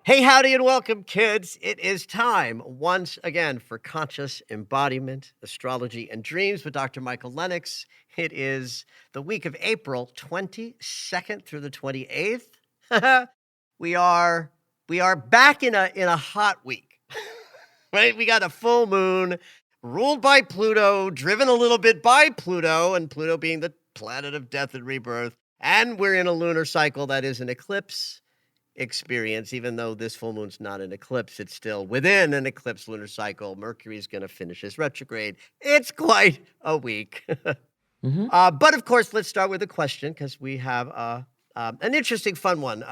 Hey, howdy, and welcome, kids. It is time once again for Conscious Embodiment, Astrology, and Dreams with Dr. Michael Lennox. It is the week of April 22nd through the 28th. we are we are back in a hot week. Right? We got a full moon ruled by Pluto, driven a little bit by Pluto, and Pluto being the planet of death and rebirth. And we're in a lunar cycle that is an eclipse experience. Even though this full moon's not an eclipse, it's still within an eclipse lunar cycle. Mercury is going to finish his retrograde. It's quite a week. Mhm. But of course, let's start with a question because we have an interesting, fun one.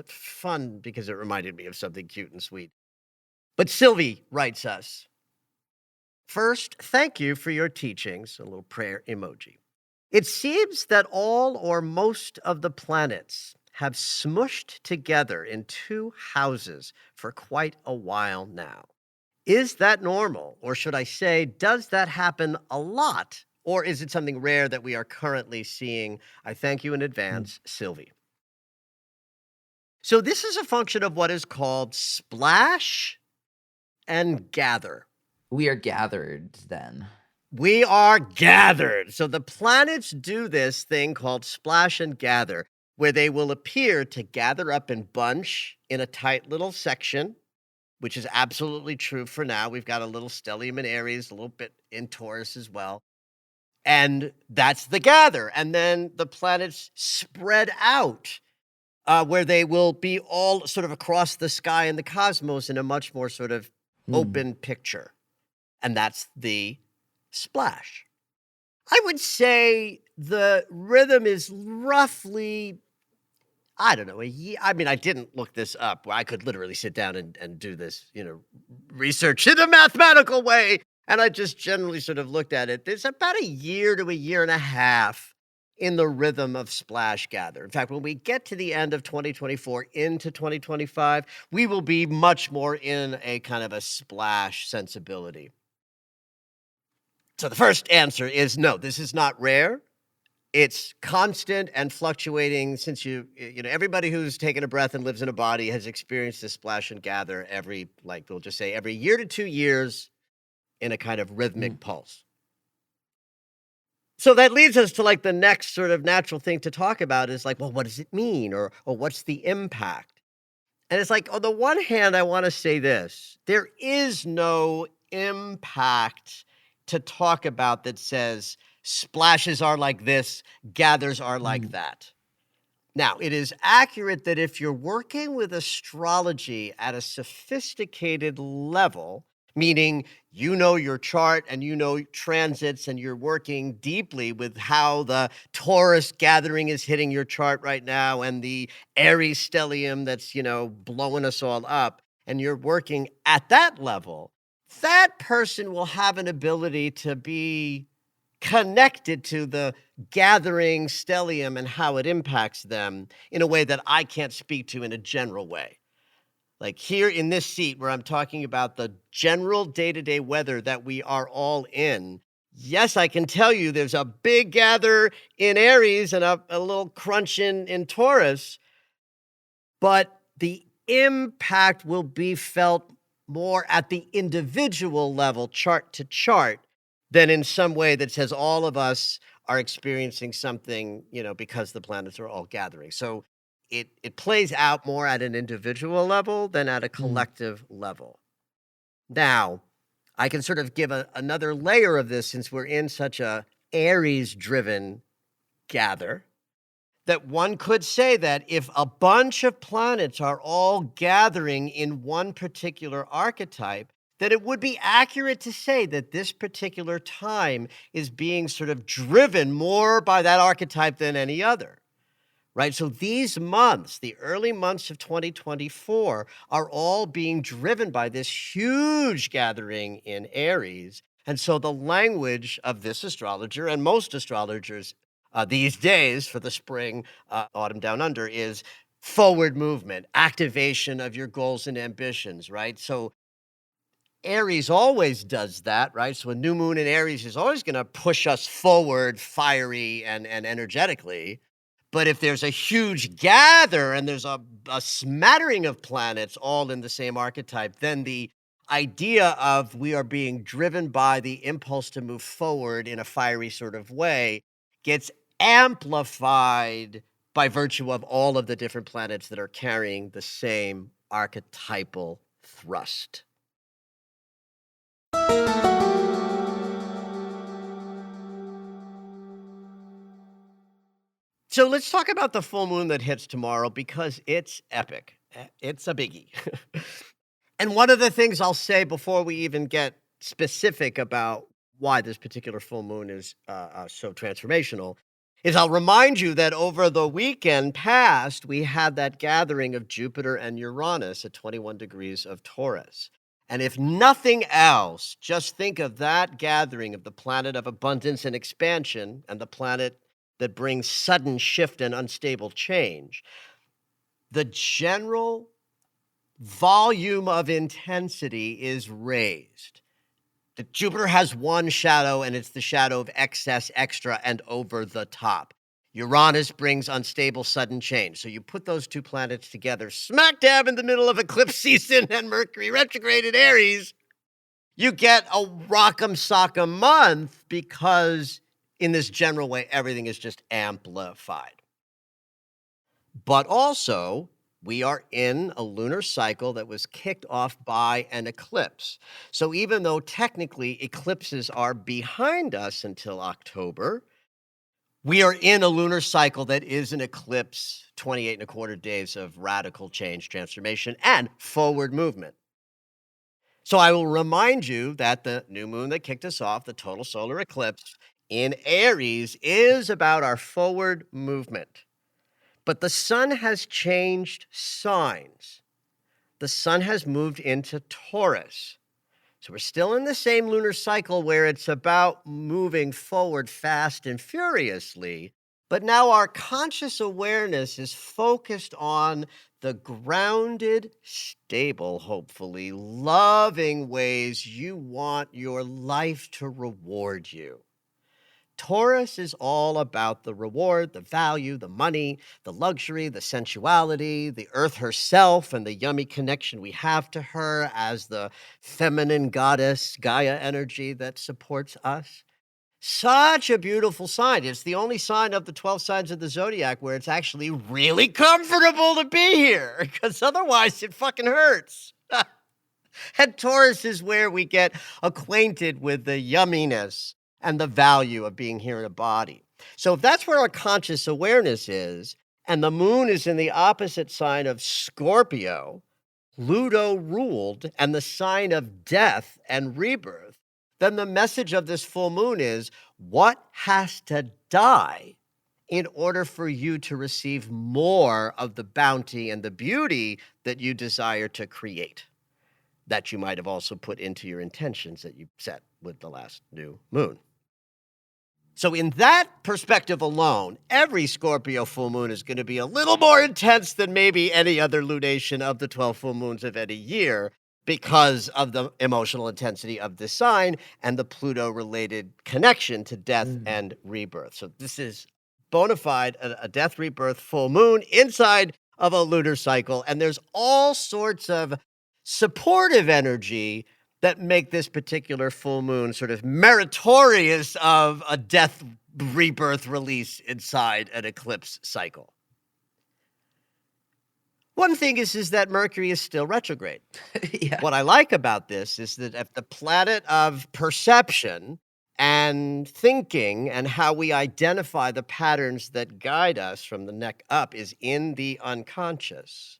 Fun because it reminded me of something cute and sweet. But Sylvie writes us, first, thank you for your teachings, a little prayer emoji. It seems that all or most of the planets have smushed together in two houses for quite a while now. Is that normal? Or should I say, does that happen a lot? Or is it something rare that we are currently seeing? I thank you in advance, Sylvie. So this is a function of what is called splash and gather. We are gathered then. We are gathered. So the planets do this thing called splash and gather, where they will appear to gather up in bunch in a tight little section, which is absolutely true for now. We've got a little stellium in Aries, a little bit in Taurus as well. And that's the gather. And then the planets spread out, where they will be all sort of across the sky and the cosmos in a much more sort of open picture. And that's the splash. I would say the rhythm is roughly, I don't know, a year. I mean, I didn't look this up. I could literally sit down and do this, research in a mathematical way. And I just generally sort of looked at it. There's about a year to a year and a half in the rhythm of splash gather. In fact, when we get to the end of 2024 into 2025, we will be much more in a kind of a splash sensibility. So the first answer is no, this is not rare. It's constant and fluctuating since everybody who's taken a breath and lives in a body has experienced this splash and gather we'll just say every year to 2 years in a kind of rhythmic pulse. So that leads us to the next sort of natural thing to talk about is well, what does it mean? Or what's the impact? And it's on the one hand, I want to say this, there is no impact to talk about that says splashes are like this, gathers are like that. Now, it is accurate that if you're working with astrology at a sophisticated level, meaning you know your chart and you know transits and you're working deeply with how the Taurus gathering is hitting your chart right now and the Aries stellium that's, blowing us all up, and you're working at that level, that person will have an ability to be connected to the gathering stellium and how it impacts them in a way that I can't speak to in a general way. Like here in this seat where I'm talking about the general day-to-day weather that we are all in, yes, I can tell you there's a big gather in Aries and a little crunch in Taurus, but the impact will be felt more at the individual level, chart to chart, than in some way that says all of us are experiencing something, because the planets are all gathering. So it plays out more at an individual level than at a collective level. Now, I can sort of give another layer of this since we're in such a Aries-driven gather, that one could say that if a bunch of planets are all gathering in one particular archetype, that it would be accurate to say that this particular time is being sort of driven more by that archetype than any other, right? So these months, the early months of 2024, are all being driven by this huge gathering in Aries. And so the language of this astrologer and most astrologers these days for the spring, autumn down under is forward movement, activation of your goals and ambitions, right? So Aries always does that, right? So a new moon in Aries is always going to push us forward fiery and energetically. But if there's a huge gather and there's a smattering of planets all in the same archetype, then the idea of we are being driven by the impulse to move forward in a fiery sort of way gets amplified by virtue of all of the different planets that are carrying the same archetypal thrust. So let's talk about the full moon that hits tomorrow because it's epic. It's a biggie. And one of the things I'll say before we even get specific about why this particular full moon is so transformational is I'll remind you that over the weekend past, we had that gathering of Jupiter and Uranus at 21 degrees of Taurus. And if nothing else, just think of that gathering of the planet of abundance and expansion and the planet that brings sudden shift and unstable change. The general volume of intensity is raised. The Jupiter has one shadow, and it's the shadow of excess, extra, and over the top. Uranus brings unstable, sudden change. So you put those two planets together, smack dab in the middle of eclipse season and Mercury retrograde in Aries, you get a rock'em sock'em month because in this general way, everything is just amplified. But also, we are in a lunar cycle that was kicked off by an eclipse. So even though technically eclipses are behind us until October, we are in a lunar cycle that is an eclipse, 28 and a quarter days of radical change, transformation, and forward movement. So I will remind you that the new moon that kicked us off, the total solar eclipse in Aries, is about our forward movement. But the sun has changed signs. The sun has moved into Taurus. So we're still in the same lunar cycle where it's about moving forward fast and furiously, but now our conscious awareness is focused on the grounded, stable, hopefully, loving ways you want your life to reward you. Taurus is all about the reward, the value, the money, the luxury, the sensuality, the earth herself, and the yummy connection we have to her as the feminine goddess, Gaia energy that supports us. Such a beautiful sign. It's the only sign of the 12 signs of the zodiac where it's actually really comfortable to be here, because otherwise it fucking hurts. And Taurus is where we get acquainted with the yumminess and the value of being here in a body. So if that's where our conscious awareness is, and the moon is in the opposite sign of Scorpio, Pluto ruled, and the sign of death and rebirth, then the message of this full moon is what has to die in order for you to receive more of the bounty and the beauty that you desire to create, that you might have also put into your intentions that you set with the last new moon. So in that perspective alone, every Scorpio full moon is going to be a little more intense than maybe any other lunation of the 12 full moons of any year because of the emotional intensity of this sign and the Pluto-related connection to death and rebirth. So this is bona fide a death rebirth full moon inside of a lunar cycle, and there's all sorts of supportive energy that make this particular full moon sort of meritorious of a death rebirth release inside an eclipse cycle. One thing is that Mercury is still retrograde. Yeah. What I like about this is that if the planet of perception and thinking and how we identify the patterns that guide us from the neck up is in the unconscious,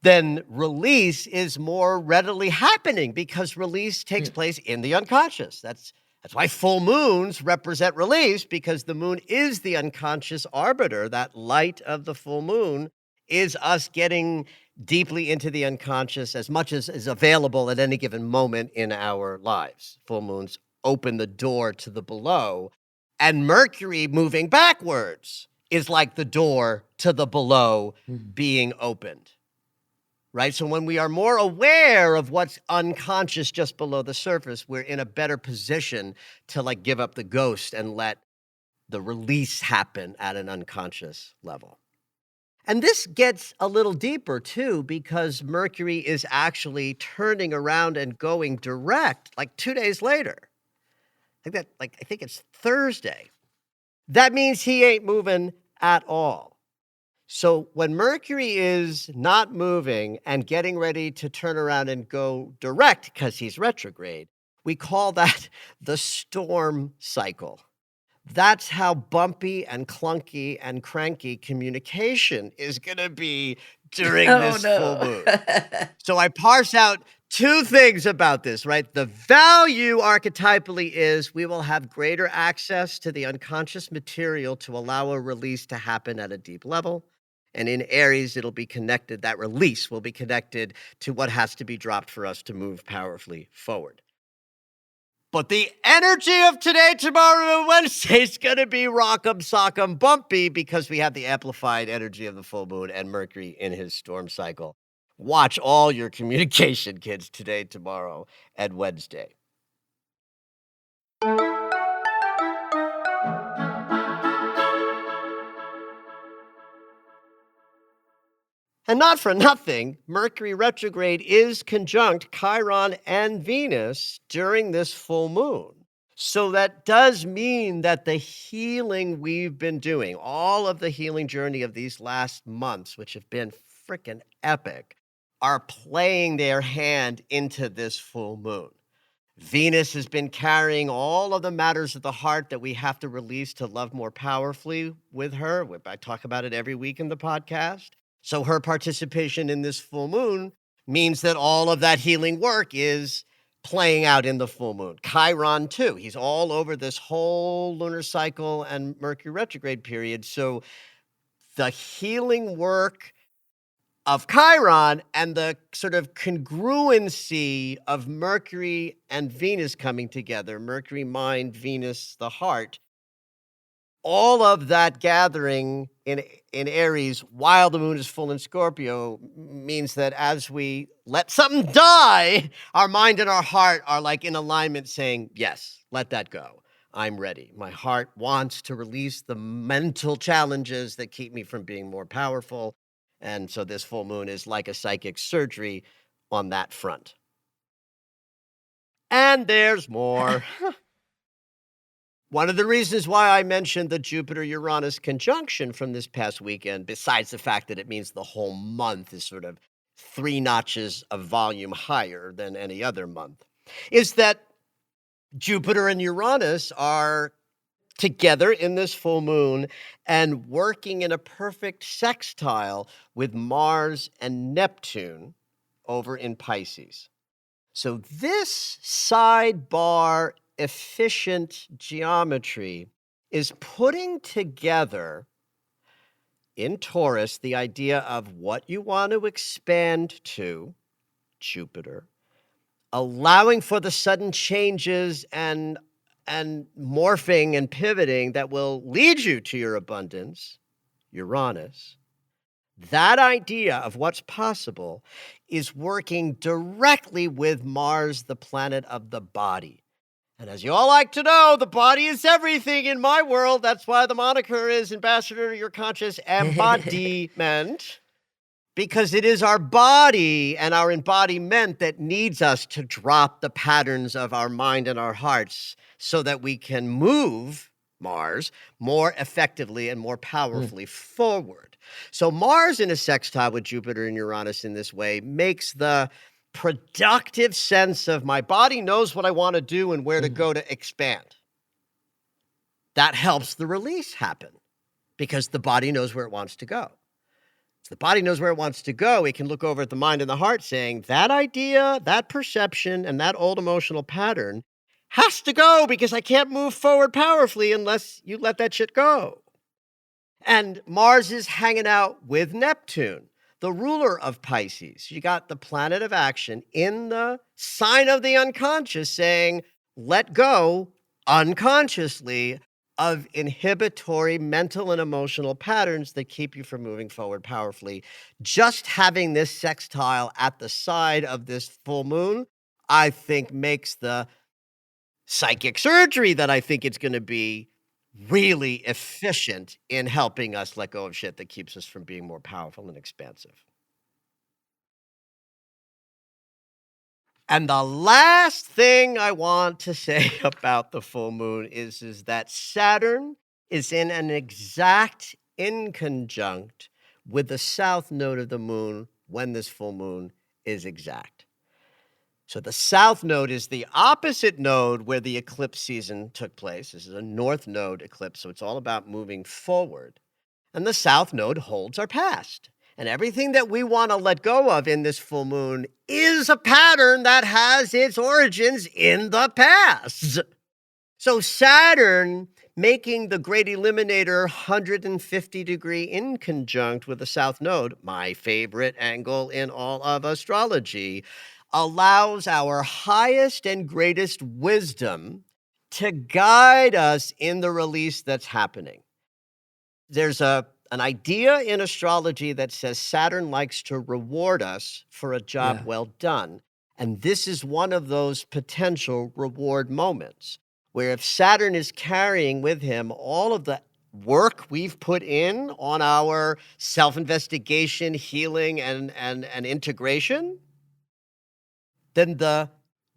then release is more readily happening because release takes place in the unconscious. That's why full moons represent release, because the moon is the unconscious arbiter. That light of the full moon is us getting deeply into the unconscious as much as is available at any given moment in our lives. Full moons open the door to the below, and Mercury moving backwards is like the door to the below being opened. Right? So when we are more aware of what's unconscious just below the surface, we're in a better position to like give up the ghost and let the release happen at an unconscious level. And this gets a little deeper too, because Mercury is actually turning around and going direct like 2 days later. I think it's Thursday. That means he ain't moving at all. So when Mercury is not moving and getting ready to turn around and go direct because he's retrograde, we call that the storm cycle. That's how bumpy and clunky and cranky communication is going to be during Oh this full no. moon. So I parse out two things about this, right? The value archetypally is we will have greater access to the unconscious material to allow a release to happen at a deep level. And in Aries, it'll be connected, that release will be connected to what has to be dropped for us to move powerfully forward. But the energy of today, tomorrow, and Wednesday is going to be rock'em, sock'em, bumpy because we have the amplified energy of the full moon and Mercury in his storm cycle. Watch all your communication, kids, today, tomorrow, and Wednesday. And not for nothing, Mercury retrograde is conjunct Chiron and Venus during this full moon. So that does mean that the healing we've been doing, all of the healing journey of these last months, which have been freaking epic, are playing their hand into this full moon. Venus has been carrying all of the matters of the heart that we have to release to love more powerfully with her. I talk about it every week in the podcast. So her participation in this full moon means that all of that healing work is playing out in the full moon. Chiron, too. He's all over this whole lunar cycle and Mercury retrograde period. So the healing work of Chiron and the sort of congruency of Mercury and Venus coming together, Mercury mind, Venus the heart, all of that gathering in Aries while the moon is full in Scorpio means that as we let something die, our mind and our heart are like in alignment saying, yes, let that go. I'm ready. My heart wants to release the mental challenges that keep me from being more powerful. And so this full moon is like a psychic surgery on that front. And there's more. One of the reasons why I mentioned the Jupiter-Uranus conjunction from this past weekend, besides the fact that it means the whole month is sort of 3 notches of volume higher than any other month, is that Jupiter and Uranus are together in this full moon and working in a perfect sextile with Mars and Neptune over in Pisces. So this sidebar efficient geometry is putting together in Taurus the idea of what you want to expand to, Jupiter, allowing for the sudden changes and morphing and pivoting that will lead you to your abundance, Uranus. That idea of what's possible is working directly with Mars, the planet of the body. And as you all like to know, the body is everything in my world. That's why the moniker is Ambassador to Your Conscious Embodiment, because it is our body and our embodiment that needs us to drop the patterns of our mind and our hearts so that we can move Mars more effectively and more powerfully forward. So Mars in a sextile with Jupiter and Uranus in this way makes the productive sense of my body knows what I want to do and where to go to expand. That helps the release happen because the body knows where it wants to go. If the body knows where it wants to go, it can look over at the mind and the heart saying, that idea, that perception, and that old emotional pattern has to go because I can't move forward powerfully unless you let that shit go. And Mars is hanging out with Neptune, the ruler of Pisces. You got the planet of action in the sign of the unconscious saying, let go unconsciously of inhibitory mental and emotional patterns that keep you from moving forward powerfully. Just having this sextile at the side of this full moon, I think makes the psychic surgery that I think it's going to be really efficient in helping us let go of shit that keeps us from being more powerful and expansive. And the last thing I want to say about the full moon is that Saturn is in an exact inconjunct with the south node of the moon when this full moon is exact. So the south node is the opposite node where the eclipse season took place. This is a north node eclipse, so it's all about moving forward. And the south node holds our past. And everything that we want to let go of in this full moon is a pattern that has its origins in the past. So Saturn making the great eliminator 150-degree inconjunct with the south node, my favorite angle in all of astrology, allows our highest and greatest wisdom to guide us in the release that's happening. There's an idea in astrology that says Saturn likes to reward us for a job Yeah. well done. And this is one of those potential reward moments where if Saturn is carrying with him all of the work we've put in on our self-investigation, healing, and integration, then the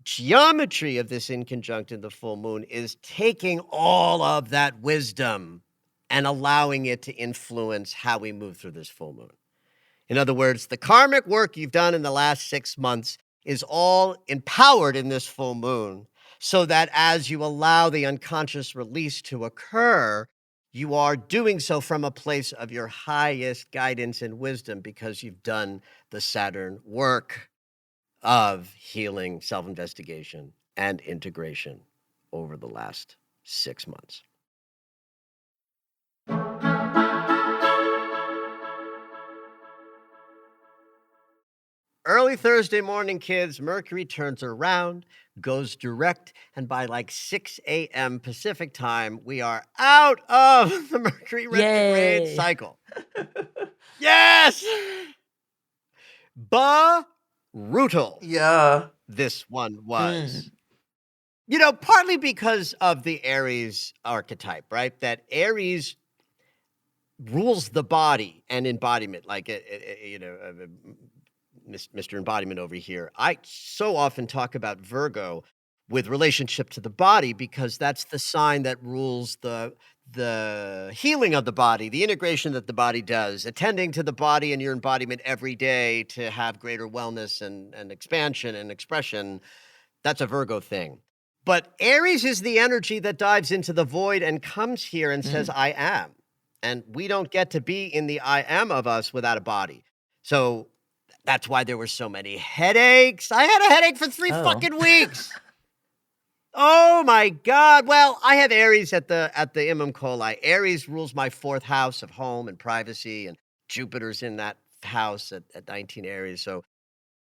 geometry of this inconjunct in the full moon is taking all of that wisdom and allowing it to influence how we move through this full moon. In other words, the karmic work you've done in the last 6 months is all empowered in this full moon, so that as you allow the unconscious release to occur, you are doing so from a place of your highest guidance and wisdom because you've done the Saturn work of healing, self-investigation, and integration over the last 6 months. Early Thursday morning, kids, Mercury turns around, goes direct, and by like 6 a.m. Pacific time, we are out of the Mercury retrograde Yay. cycle. Yes! Brutal. Yeah. This one was. You know, partly because of the Aries archetype, right? That Aries rules the body and embodiment, like, Mr. Embodiment over here. I so often talk about Virgo with relationship to the body because that's the sign that rules the healing of the body, the integration that the body does, attending to the body and your embodiment every day to have greater wellness and expansion and expression. That's a Virgo thing. But Aries is the energy that dives into the void and comes here and says, I am. And we don't get to be in the I am of us without a body. So that's why there were so many headaches. I had a headache for 3 fucking weeks. Oh my God. Well, I have Aries at the Imam Coli. Aries rules my 4th house of home and privacy, and Jupiter's in that house at 19 Aries. So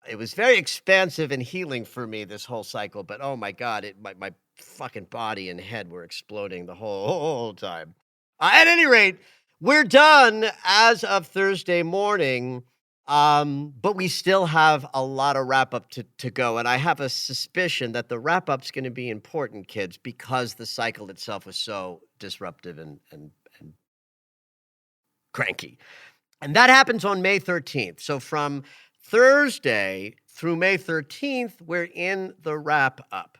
it was very expansive and healing for me this whole cycle. But oh my God, my fucking body and head were exploding the whole time. At any rate, we're done as of Thursday morning. But we still have a lot of wrap up to go. And I have a suspicion that the wrap up's going to be important, kids, because the cycle itself was so disruptive and cranky. And that happens on May 13th. So from Thursday through May 13th, we're in the wrap up.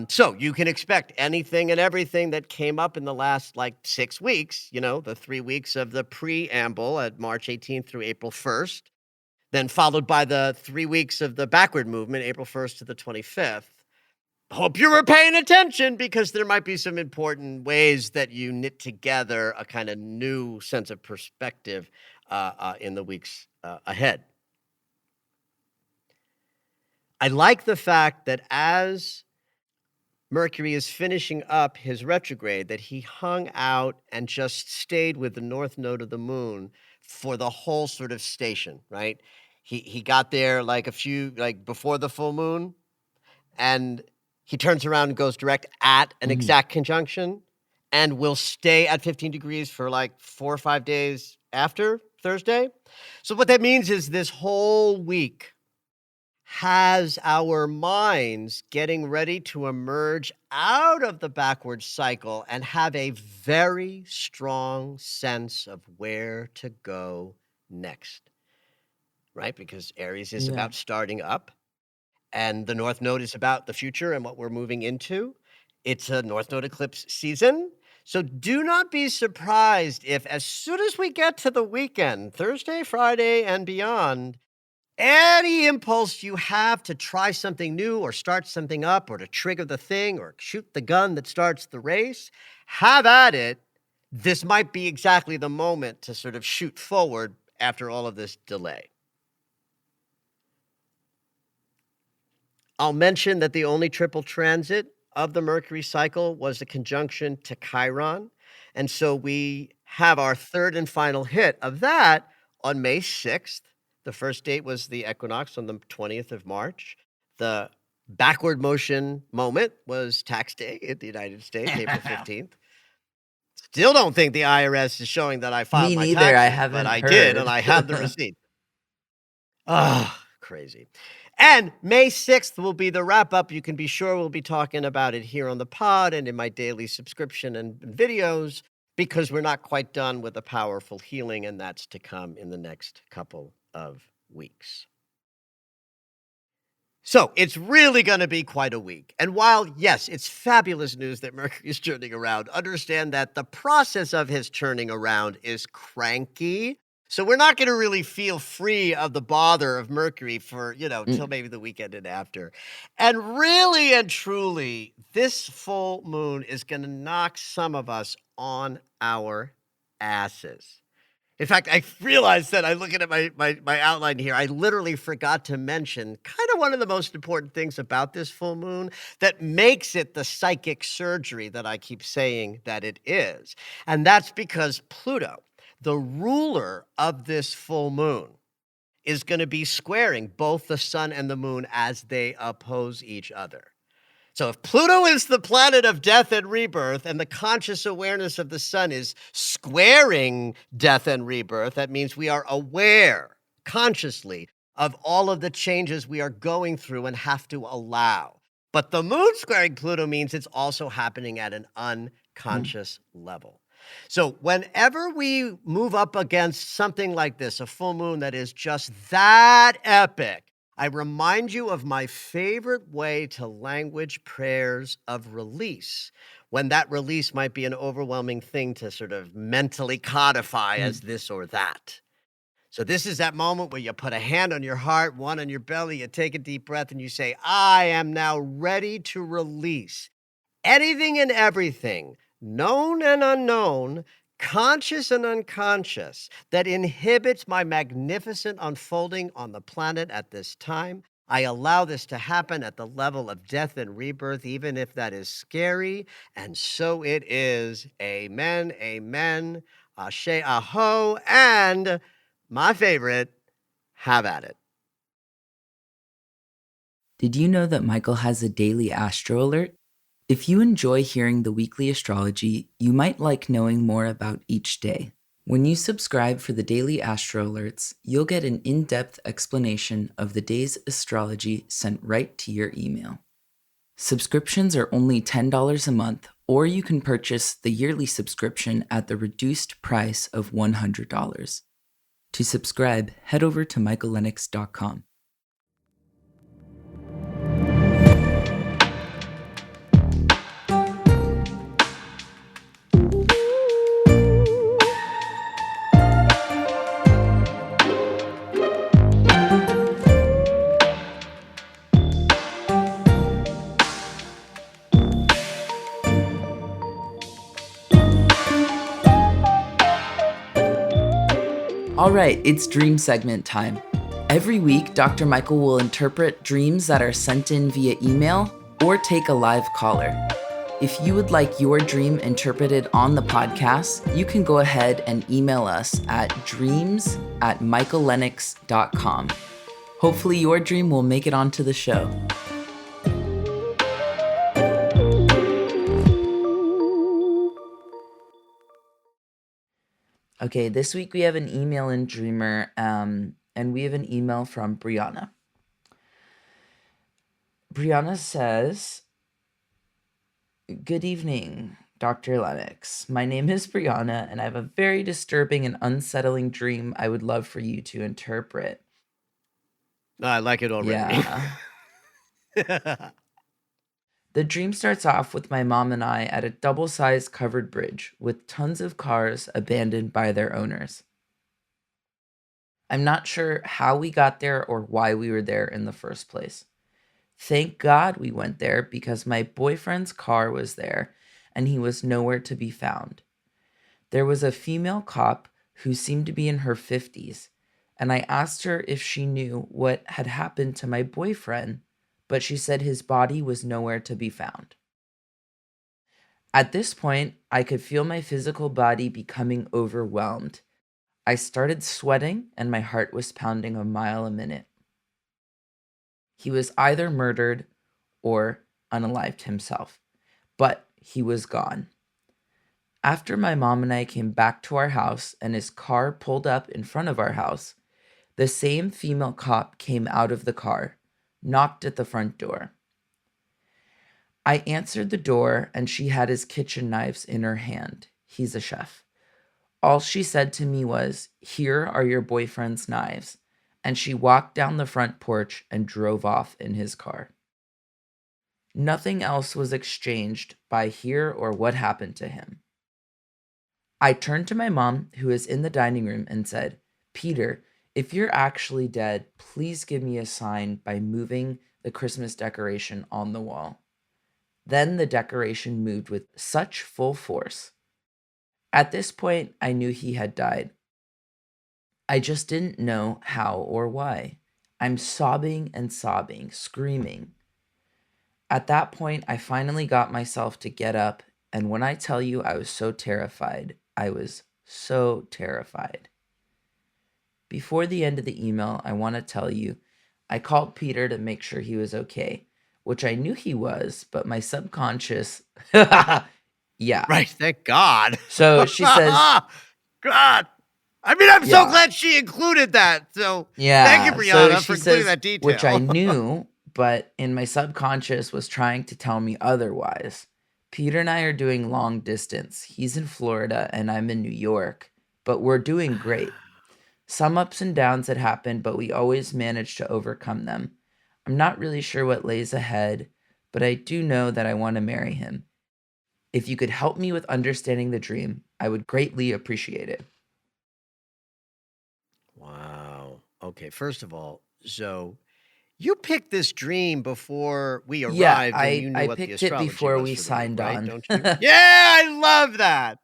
So you can expect anything and everything that came up in the last like 6 weeks, the 3 weeks of the preamble at March 18th through April 1st, then followed by the 3 weeks of the backward movement, April 1st to the 25th. Hope you were paying attention because there might be some important ways that you knit together a kind of new sense of perspective in the weeks ahead. I like the fact that as Mercury is finishing up his retrograde, that he hung out and just stayed with the north node of the moon for the whole sort of station, right? He got there like before the full moon, and he turns around and goes direct at an exact conjunction and will stay at 15 degrees for like 4 or 5 days after Thursday. So what that means is this whole week has our minds getting ready to emerge out of the backward cycle and have a very strong sense of where to go next, right? Because Aries is Yeah. about starting up, and the North Node is about the future and what we're moving into. It's a North Node eclipse season. So do not be surprised if, as soon as we get to the weekend, Thursday, Friday, and beyond, any impulse you have to try something new or start something up or to trigger the thing or shoot the gun that starts the race, have at it. This might be exactly the moment to sort of shoot forward after all of this delay. I'll mention that the only triple transit of the Mercury cycle was a conjunction to Chiron. And so we have our third and final hit of that on May 6th. The first date was the equinox on the 20th of March. The backward motion moment was tax day in the United States, April 15th. Still don't think the IRS is showing that I filed Me my neither. I taxes, but haven't I did, and heard. I have the receipt. Ah, crazy. And May 6th will be the wrap up. You can be sure we'll be talking about it here on the pod and in my daily subscription and videos, because we're not quite done with the powerful healing, and that's to come in the next couple of weeks. So it's really going to be quite a week. And while, yes, it's fabulous news that Mercury is turning around, understand that the process of his turning around is cranky. So we're not going to really feel free of the bother of Mercury for, till maybe the weekend and after. And really and truly, this full moon is going to knock some of us on our asses. In fact, I realized that I looking at my outline here, I literally forgot to mention kind of one of the most important things about this full moon that makes it the psychic surgery that I keep saying that it is. And that's because Pluto, the ruler of this full moon, is going to be squaring both the sun and the moon as they oppose each other. So if Pluto is the planet of death and rebirth, and the conscious awareness of the sun is squaring death and rebirth, that means we are aware consciously of all of the changes we are going through and have to allow. But the moon squaring Pluto means it's also happening at an unconscious level. So whenever we move up against something like this, a full moon that is just that epic, I remind you of my favorite way to language prayers of release, when that release might be an overwhelming thing to sort of mentally codify as this or that. So this is that moment where you put a hand on your heart, one on your belly, you take a deep breath, and you say, I am now ready to release anything and everything, known and unknown, conscious and unconscious, that inhibits my magnificent unfolding on the planet at this time. I allow this to happen at the level of death and rebirth, even if that is scary. And so it is. Amen, amen, ashe, aho, and my favorite, have at it. Did you know that Michael has a daily astro alert? If you enjoy hearing the weekly astrology, you might like knowing more about each day. When you subscribe for the daily astro alerts, you'll get an in-depth explanation of the day's astrology sent right to your email. Subscriptions are only $10 a month, or you can purchase the yearly subscription at the reduced price of $100. To subscribe, head over to michaellennox.com. All right, it's dream segment time. Every week, Dr. Michael will interpret dreams that are sent in via email or take a live caller. If you would like your dream interpreted on the podcast, you can go ahead and email us at dreams@michaellennox.com. Hopefully your dream will make it onto the show. Okay, this week we have an email in Dreamer, and we have an email from Brianna. Brianna says, "Good evening, Dr. Lennox. My name is Brianna, and I have a very disturbing and unsettling dream I would love for you to interpret." I like it already. Yeah. The dream starts off with my mom and I at a double-sized covered bridge with tons of cars abandoned by their owners. I'm not sure how we got there or why we were there in the first place. Thank God we went there because my boyfriend's car was there and he was nowhere to be found. There was a female cop who seemed to be in her 50s, and I asked her if she knew what had happened to my boyfriend, but she said his body was nowhere to be found. At this point, I could feel my physical body becoming overwhelmed. I started sweating and my heart was pounding a mile a minute. He was either murdered or unalived himself, but he was gone. After my mom and I came back to our house and his car pulled up in front of our house, the same female cop came out of the car, knocked at the front door. I answered the door and she had his kitchen knives in her hand. He's a chef. All she said to me was, "Here are your boyfriend's knives." And she walked down the front porch and drove off in his car. Nothing else was exchanged by here or what happened to him. I turned to my mom, who was in the dining room, and said, "Peter, if you're actually dead, please give me a sign by moving the Christmas decoration on the wall." Then the decoration moved with such full force. At this point, I knew he had died. I just didn't know how or why. I'm sobbing and sobbing, screaming. At that point, I finally got myself to get up, and when I tell you I was so terrified, I was so terrified. Before the end of the email, I want to tell you, I called Peter to make sure he was okay, which I knew he was, but my subconscious, yeah. Right, thank God. So she says, God. I mean, I'm so Yeah. glad she included that. So thank you, yeah. Brianna, So for she including says, that detail. which I knew, but in my subconscious was trying to tell me otherwise. Peter and I are doing long distance. He's in Florida and I'm in New York, but we're doing great. Some ups and downs had happened, but we always managed to overcome them. I'm not really sure what lays ahead, but I do know that I want to marry him. If you could help me with understanding the dream, I would greatly appreciate it. Wow. Okay, first of all, so you picked this dream before we Yeah, arrived and you knew I what the picked it astrology before was we for the week, signed right? on. Don't you? Yeah, I love that.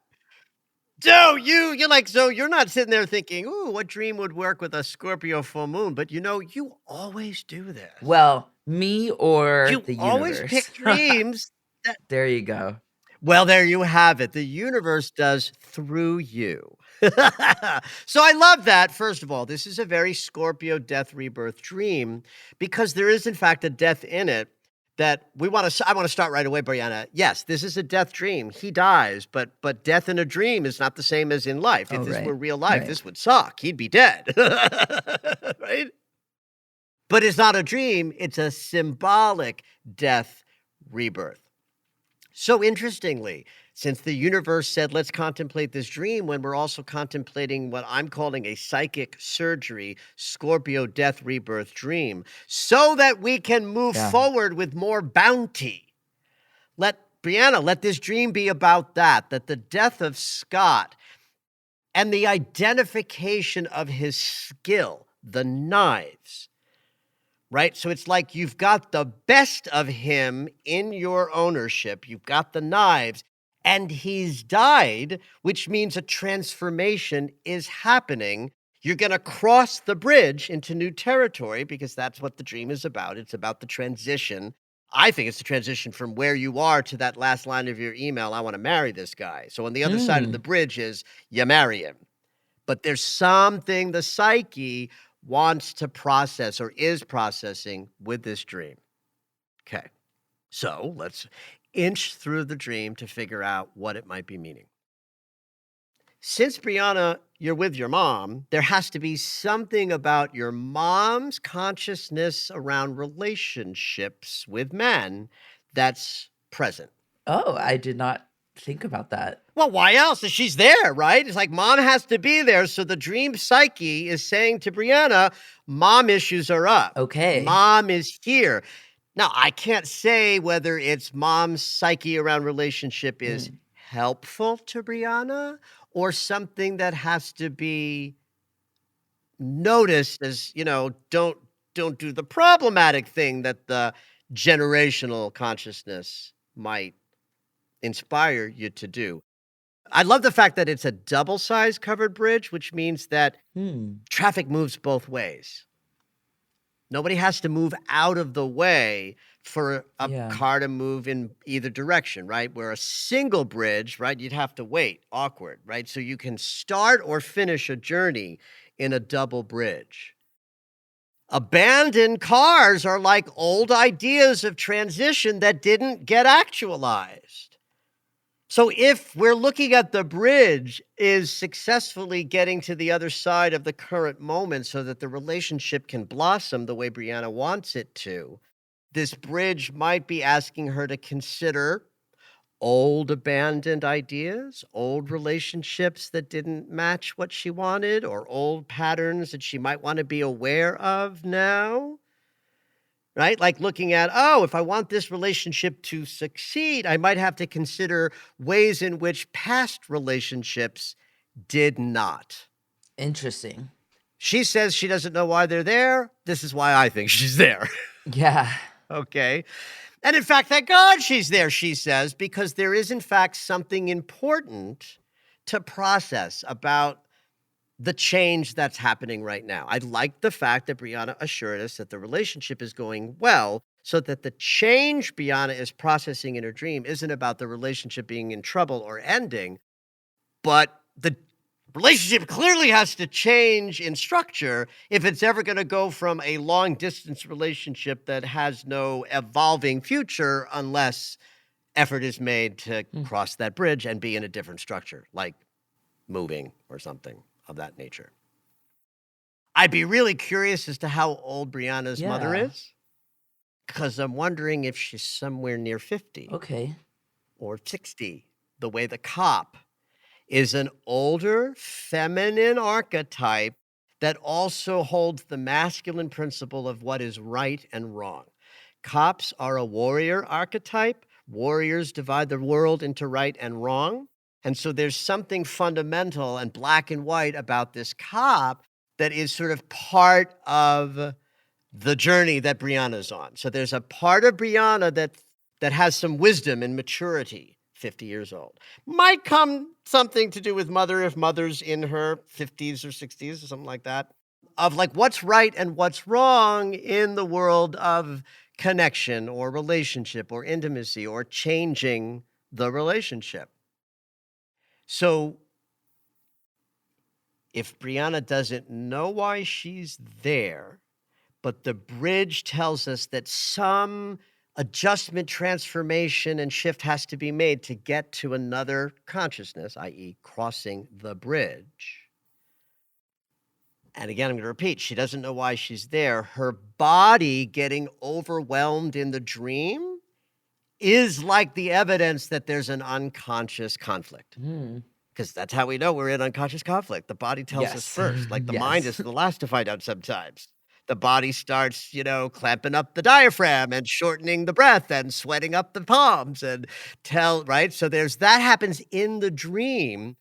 So you're like, so you're not sitting there thinking, ooh, what dream would work with a Scorpio full moon? But you always do this. Well, me or You the always universe. pick dreams that, There you go. well, there you have it. The universe does through you. So I love that. First of all, this is a very Scorpio death rebirth dream because there is, in fact, a death in it that I want to start right away, Brianna. Yes, this is a death dream. He dies, but death in a dream is not the same as in life. If Oh, this right. were real life, Right. this would suck. He'd be dead. Right? But it's not a dream, it's a symbolic death rebirth. So interestingly, since the universe said, let's contemplate this dream when we're also contemplating what I'm calling a psychic surgery, Scorpio death rebirth dream, so that we can move Yeah. forward with more bounty. Let this dream be about that the death of Scott and the identification of his skill, the knives, right? So it's like you've got the best of him in your ownership. You've got the knives, and he's died, which means a transformation is happening. You're going to cross the bridge into new territory because that's what the dream is about. It's about the transition. I think it's the transition from where you are to that last line of your email, I want to marry this guy. So on the other side of the bridge is you marry him. But there's something the psyche wants to process or is processing with this dream. Okay. So let's inch through the dream to figure out what it might be meaning. since Brianna, you're with your mom, there has to be something about your mom's consciousness around relationships with men that's present. Oh, I did not think about that. Well, why else? She's there, right? It's like mom has to be there. So the dream psyche is saying to Brianna, mom issues are up. Okay. Mom is here. Now, I can't say whether it's mom's psyche around relationship is helpful to Brianna or something that has to be noticed as, don't do the problematic thing that the generational consciousness might inspire you to do. I love the fact that it's a double-sized covered bridge, which means that traffic moves both ways. Nobody has to move out of the way for a car to move in either direction, right? Where a single bridge, right, you'd have to wait, awkward, right? So you can start or finish a journey in a double bridge. Abandoned cars are like old ideas of transition that didn't get actualized. So if we're looking at the bridge is successfully getting to the other side of the current moment so that the relationship can blossom the way Brianna wants it to, this bridge might be asking her to consider old abandoned ideas, old relationships that didn't match what she wanted, or old patterns that she might want to be aware of now. Right? Like looking at, if I want this relationship to succeed, I might have to consider ways in which past relationships did not. Interesting. She says she doesn't know why they're there. This is why I think she's there. Yeah. Okay. And in fact, thank God she's there, she says, because there is in fact something important to process about the change that's happening right now. I like the fact that Brianna assured us that the relationship is going well, so that the change Brianna is processing in her dream isn't about the relationship being in trouble or ending, but the relationship clearly has to change in structure if it's ever going to go from a long distance relationship that has no evolving future unless effort is made to cross that bridge and be in a different structure, like moving or something of that nature. I'd be really curious as to how old Brianna's mother is, because I'm wondering if she's somewhere near 50 or 60, the way the cop is an older feminine archetype that also holds the masculine principle of what is right and wrong. Cops are a warrior archetype. Warriors divide the world into right and wrong. And so there's something fundamental and black and white about this cop that is sort of part of the journey that Brianna's on. So there's a part of Brianna that has some wisdom and maturity, 50 years old. Might come something to do with mother if mother's in her 50s or 60s or something like that, of like what's right and what's wrong in the world of connection or relationship or intimacy or changing the relationship. So if Brianna doesn't know why she's there, but the bridge tells us that some adjustment, transformation, and shift has to be made to get to another consciousness, i.e. crossing the bridge. And again, I'm going to repeat, she doesn't know why she's there. Her body getting overwhelmed in the dream is like the evidence that there's an unconscious conflict. Because that's how we know we're in unconscious conflict. The body tells us first. Like the mind is the last to find out sometimes. The body starts, clamping up the diaphragm and shortening the breath and sweating up the palms and right? So that happens in the dream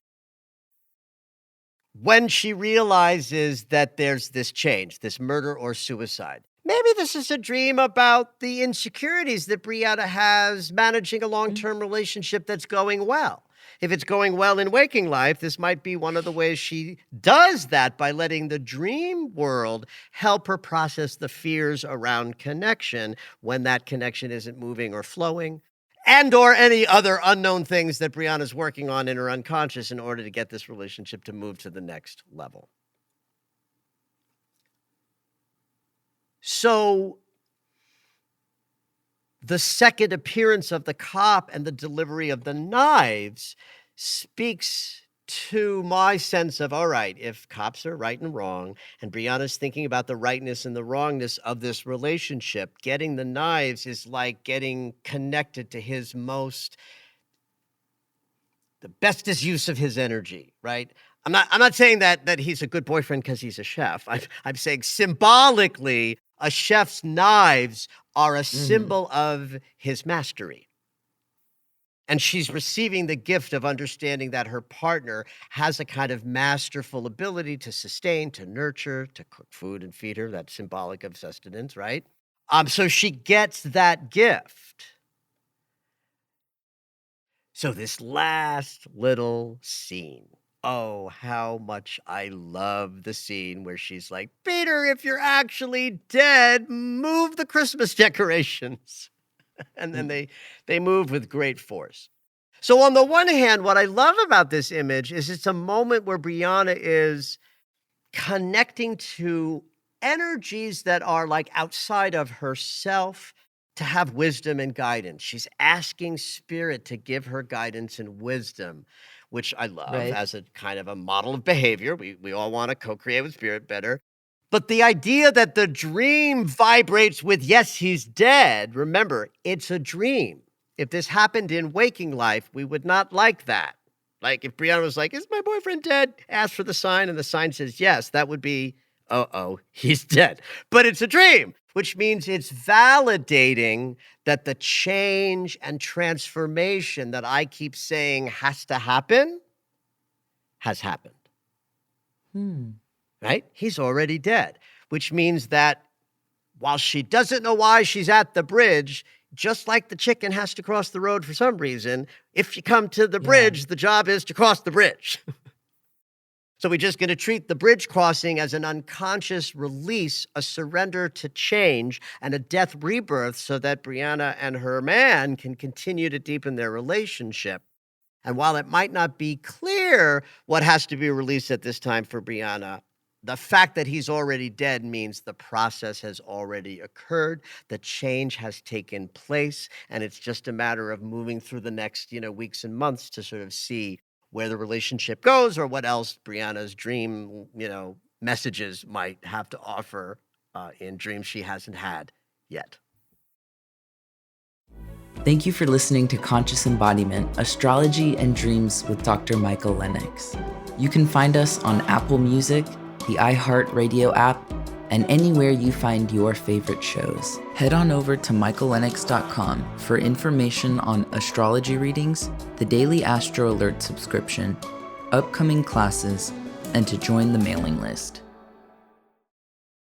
when she realizes that there's this change, this murder or suicide. Maybe this is a dream about the insecurities that Brianna has managing a long-term relationship that's going well. If it's going well in waking life, this might be one of the ways she does that, by letting the dream world help her process the fears around connection when that connection isn't moving or flowing, and or any other unknown things that Brianna's working on in her unconscious in order to get this relationship to move to the next level. So the second appearance of the cop and the delivery of the knives speaks to my sense of, all right, if cops are right and wrong, and Brianna's thinking about the rightness and the wrongness of this relationship, getting the knives is like getting connected to his the bestest use of his energy, right? I'm not saying that he's a good boyfriend because he's a chef. I'm saying symbolically, a chef's knives are a Mhm. symbol of his mastery. And she's receiving the gift of understanding that her partner has a kind of masterful ability to sustain, to nurture, to cook food and feed her. That's symbolic of sustenance, right? So she gets that gift. So this last little scene. Oh, how much I love the scene where she's like, Peter, if you're actually dead, move the Christmas decorations. And then Mm. they move with great force. So on the one hand, what I love about this image is it's a moment where Brianna is connecting to energies that are like outside of herself to have wisdom and guidance. She's asking spirit to give her guidance and wisdom, which I love Right. as a kind of a model of behavior. We all want to co-create with spirit better. But the idea that the dream vibrates with, yes, he's dead. Remember, it's a dream. If this happened in waking life, we would not like that. Like if Brianna was like, "Is my boyfriend dead?" Ask for the sign, and the sign says yes, that would be, uh-oh, he's dead. But it's a dream, which means it's validating that the change and transformation that I keep saying has to happen has happened, Hmm. right? He's already dead, which means that while she doesn't know why she's at the bridge, just like the chicken has to cross the road for some reason, if you come to the Yeah. bridge, the job is to cross the bridge. So we're just going to treat the bridge crossing as an unconscious release, a surrender to change, and a death rebirth so that Brianna and her man can continue to deepen their relationship. And while it might not be clear what has to be released at this time for Brianna, the fact that he's already dead means the process has already occurred, the change has taken place, and it's just a matter of moving through the next, weeks and months to sort of see where the relationship goes or what else Brianna's dream, messages might have to offer in dreams she hasn't had yet. Thank you for listening to Conscious Embodiment, Astrology and Dreams with Dr. Michael Lennox. You can find us on Apple Music, the iHeartRadio app, and anywhere you find your favorite shows. Head on over to michaellennox.com for information on astrology readings, the Daily Astro Alert subscription, upcoming classes, and to join the mailing list.